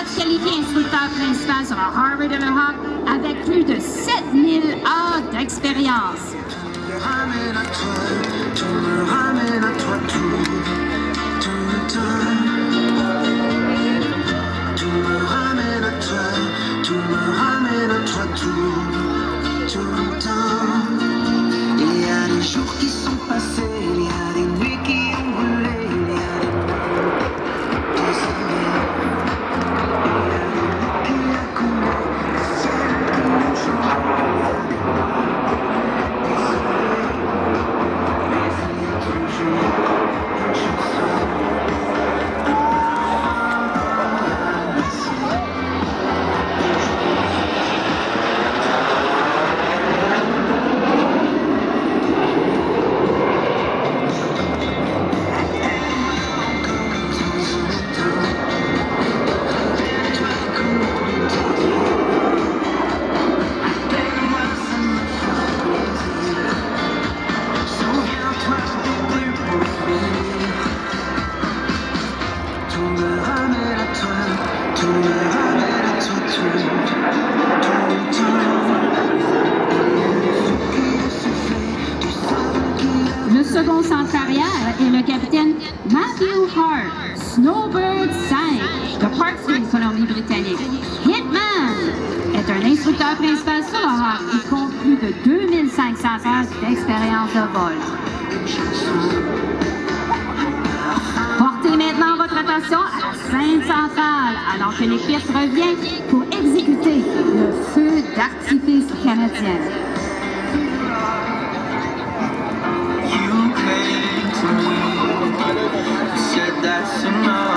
pilote qualifié instructeur principal sur le Harvard de l'Europe avec plus de 7000 heures d'expérience. Ramène à toi, tu me ramènes à toi tout le temps. Tu me ramènes à toi, tu me ramènes à toi tout le temps. Il y a des jours qui sont passés, il y a des nuits qui ont brûlé, il y a des années, il y a des mots qui a coulé, des ciels qui ont changé. Le second centre arrière est le capitaine Matthew Hart, Snowbird 5 de Parkville, Colombie-Britannique. Hitman est un instructeur principal sur le Hawk et compte plus de 2500 heures d'expérience de vol. Portez maintenant votre attention à la scène centrale alors que l'équipe revient pour exécuter le feu d'artifice canadien. You came to me, said that's enough.